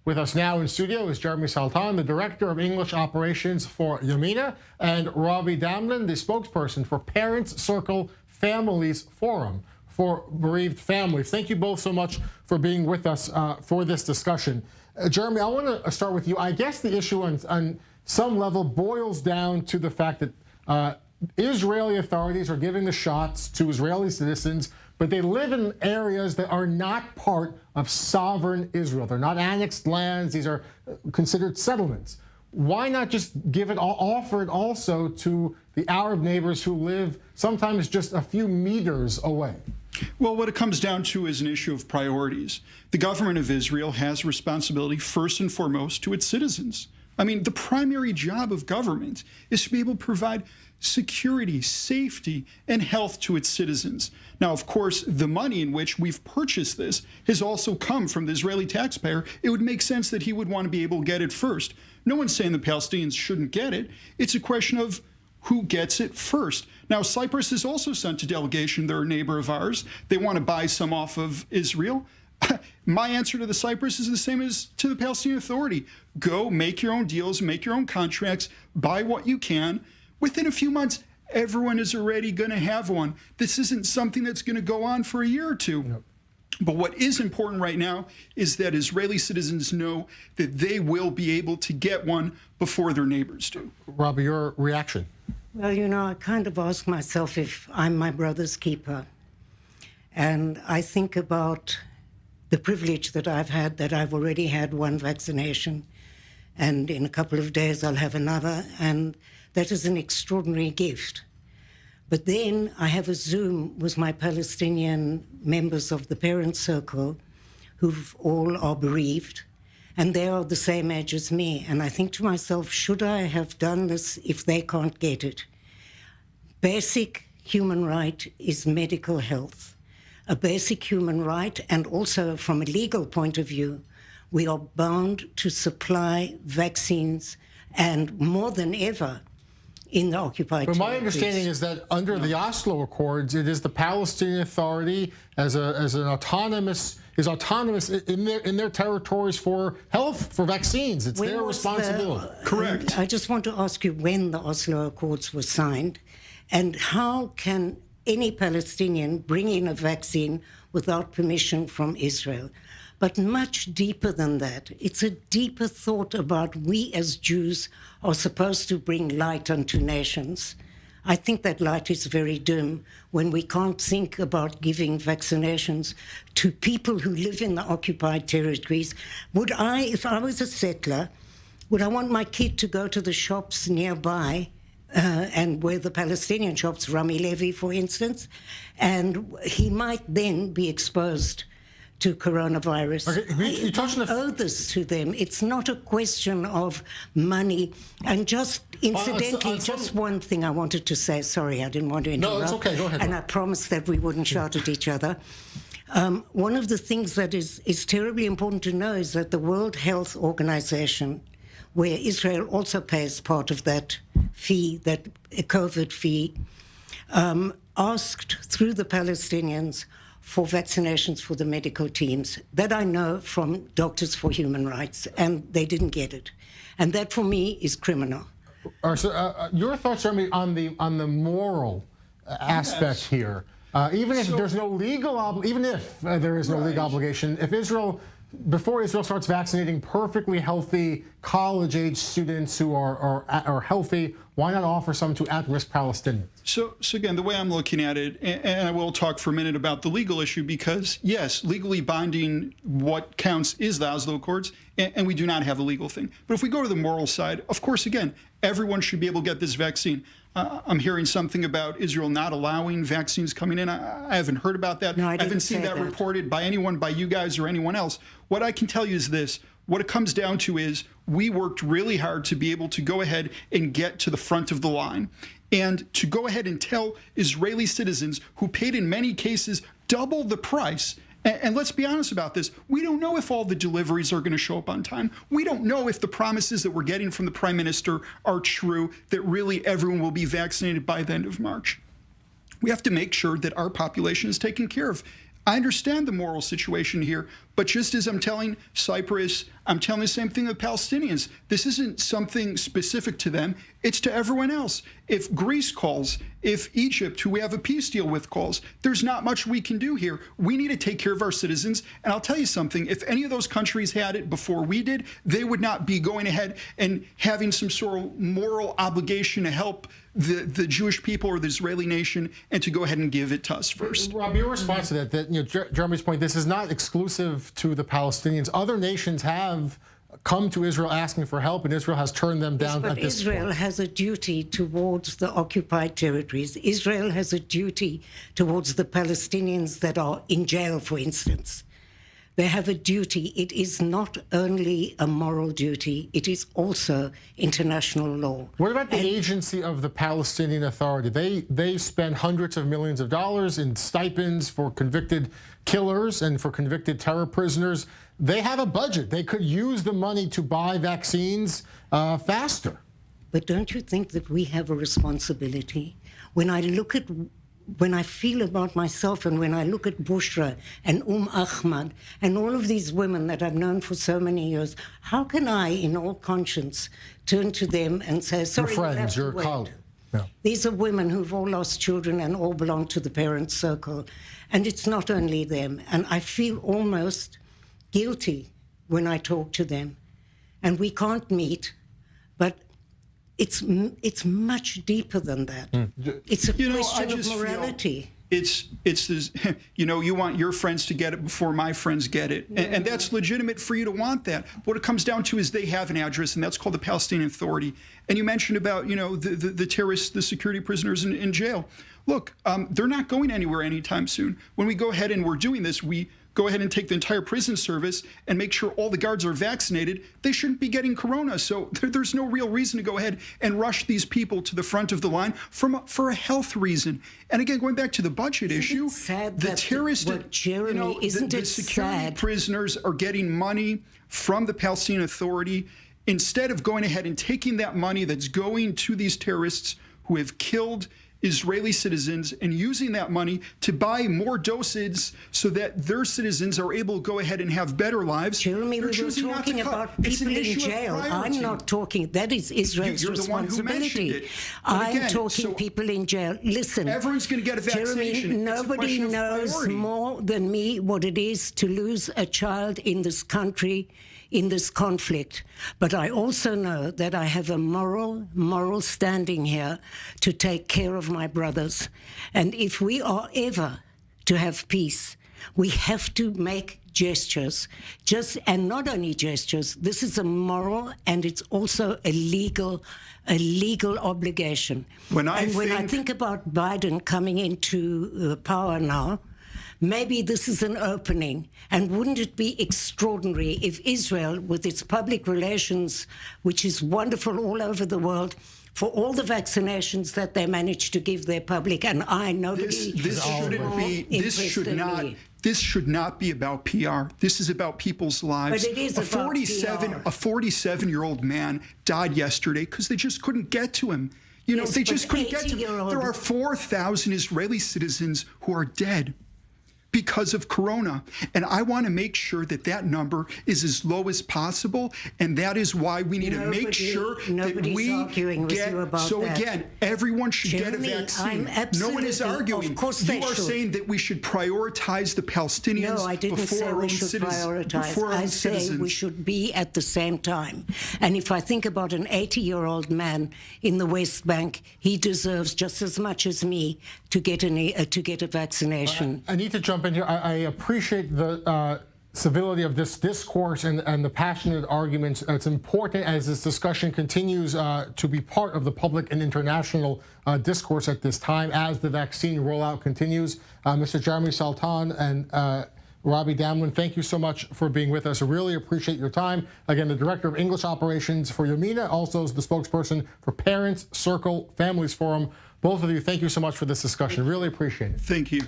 With us now in studio is Jeremy Saltan, the Director of English Operations for Yamina, and ROBI DAMELIN, the spokesperson for Parents Circle Families Forum for bereaved families. Thank you both so much for being with us for this discussion. Jeremy, I want to start with you. I guess the issue on some level boils down to the fact that Israeli authorities are giving the shots to Israeli citizens, but they live in areas that are not part of sovereign Israel. They're not annexed lands. These are considered settlements. Why not just offer it also to the Arab neighbors who live sometimes just a few meters away? Well, what it comes down to is an issue of priorities. The government of Israel has responsibility first and foremost to its citizens. I mean, the primary job of government is to be able to provide security, safety, and health to its citizens. Now, of course, the money in which we've purchased this has also come from the Israeli taxpayer. It would make sense that he would want to be able to get it first. No one's saying the Palestinians shouldn't get it. It's a question of who gets it first. Now, Cyprus has also sent a delegation. They're a neighbor of ours. They want to buy some off of Israel. My answer to the Cyprus is the same as to the Palestinian Authority. Go make your own deals, make your own contracts, buy what you can. Within a few months, everyone is already going to have one. This isn't something that's going to go on for a year or two. Yep. But what is important right now is that Israeli citizens know that they will be able to get one before their neighbors do. Robbie, your reaction? Well, you know, I kind of ask myself if I'm my brother's keeper. And I think about the privilege that I've had, that I've already had one vaccination, and in a couple of days I'll have another, and that is an extraordinary gift. But then I have a Zoom with my Palestinian members of the Parents Circle, who all are bereaved, and they are the same age as me. And I think to myself, should I have done this if they can't get it? Basic human right is medical health. A basic human right, and also from a legal point of view, we are bound to supply vaccines, and more than ever, in the occupied territories. But my understanding is that under the Oslo Accords, it is the Palestinian Authority as an autonomous in their territories for health, for vaccines. It's their responsibility. Correct. I just want to ask you when the Oslo Accords were signed, and how can any Palestinian bring in a vaccine without permission from Israel? But much deeper than that, it's a deeper thought about we as Jews are supposed to bring light unto nations. I think that light is very dim when we can't think about giving vaccinations to people who live in the occupied territories. Would I, if I was a settler, would I want my kid to go to the shops nearby and where the Palestinian shops, Rami Levy, for instance, and he might then be exposed to coronavirus? Okay, you touched on owe this to them. It's not a question of money. And just incidentally, just one thing I wanted to say. Sorry, I didn't want to interrupt. No, it's okay. Go ahead. And I promised that we wouldn't shout at each other. One of the things that is terribly important to know is that the World Health Organization, where Israel also pays part of that fee, that COVID fee, asked through the Palestinians for vaccinations for the medical teams. That I know from Doctors for Human Rights, and they didn't get it. And that, for me, is criminal. All right, so your thoughts, Jeremy, on the moral aspect here. Even if there's no legal there is no legal obligation, if before Israel starts vaccinating perfectly healthy college-age students who are healthy, why not offer some to at-risk Palestinians? So again, the way I'm looking at it, and I will talk for a minute about the legal issue, because yes, legally binding what counts is the Oslo Accords, and we do not have a legal thing. But if we go to the moral side, of course, again, everyone should be able to get this vaccine. I'm hearing something about Israel not allowing vaccines coming in. I haven't heard about that. No, I haven't seen that reported by anyone, by you guys or anyone else. What I can tell you is this. What it comes down to is we worked really hard to be able to go ahead and get to the front of the line and to go ahead and tell Israeli citizens who paid in many cases double the price. And let's be honest about this. We don't know if all the deliveries are going to show up on time. We don't know if the promises that we're getting from the Prime Minister are true, that really everyone will be vaccinated by the end of March. We have to make sure that our population is taken care of. I understand the moral situation here, But just as I'm telling Cyprus, I'm telling the same thing with Palestinians. This isn't something specific to them. It's to everyone else. If Greece calls, if Egypt, who we have a peace deal with, calls, there's not much we can do here. We need to take care of our citizens. And I'll tell you something, if any of those countries had it before we did, they would not be going ahead and having some sort of moral obligation to help the Jewish people or the Israeli nation and to go ahead and give it to us first. Rob, your response to that, Jeremy's point, this is not exclusive to the Palestinians. Other nations have come to Israel asking for help, and Israel has turned them down at this point. Israel has a duty towards the occupied territories. Israel has a duty towards the Palestinians that are in jail, for instance. They have a duty. It is not only a moral duty, it is also international law. What about the agency of the Palestinian Authority? They spend hundreds of millions of dollars in stipends for convicted killers and for convicted terror prisoners. They have a budget. They could use the money to buy vaccines faster. But don't you think that we have a responsibility? When I feel about myself and when I look at Bushra and Ahmad and all of these women that I've known for so many years, how can I, in all conscience, turn to them and say, sorry, your friends, your colleagues? Yeah. These are women who've all lost children and all belong to the parent circle. And it's not only them. And I feel almost guilty when I talk to them. And we can't meet, but it's much deeper than that. It's a question of morality. It's this, you want your friends to get it before my friends get it. And that's legitimate for you to want that. What it comes down to is they have an address, and that's called the Palestinian Authority. And you mentioned about, the terrorists, the security prisoners in jail. Look, they're not going anywhere anytime soon. When we go ahead and we're doing this, we go ahead and take the entire prison service and make sure all the guards are vaccinated. They shouldn't be getting corona. So there's no real reason to go ahead and rush these people to the front of the line for a health reason. And again, going back to the budget issue, the terrorist, the security prisoners are getting money from the Palestinian Authority instead of going ahead and taking that money that's going to these terrorists who have killed Israeli citizens and using that money to buy more doses so that their citizens are able to go ahead and have better lives. Jeremy, we were talking about people in jail. I'm not talking, that is Israel's responsibility. I'm talking people in jail. Listen, everyone's going to get a vaccination. Jeremy, nobody knows more than me what it is to lose a child in this country, in this conflict. But I also know that I have a moral standing here to take care of my brothers. And if we are ever to have peace, we have to make gestures. And not only gestures, this is a moral and it's also a legal obligation. When I think about Biden coming into power now, maybe this is an opening. And wouldn't it be extraordinary if Israel, with its public relations, which is wonderful all over the world, for all the vaccinations that they managed to give their public, and this should not be about PR. This is about people's lives. But it is a 47-year-old man died yesterday because they just couldn't get to him. They just couldn't get to him. There are 4,000 Israeli citizens who are dead because of corona. And I want to make sure that that number is as low as possible. And that is why we need to make sure that we get, again, everyone should get a vaccine. No one is arguing. Of course they should. You are saying that we should prioritize the Palestinians. No, I didn't say we should prioritize. I say we should be at the same time. And if I think about an 80-year-old man in the West Bank, he deserves just as much as me to get a vaccination. I need to jump in here. I appreciate the civility of this discourse and the passionate arguments. It's important as this discussion continues to be part of the public and international discourse at this time as the vaccine rollout continues. Mr. Jeremy Saltan and ROBI DAMELIN, thank you so much for being with us. I really appreciate your time. Again, the Director of English Operations for Yamina, also is the spokesperson for Parents Circle Families Forum. Both of you, thank you so much for this discussion. Really appreciate it. Thank you.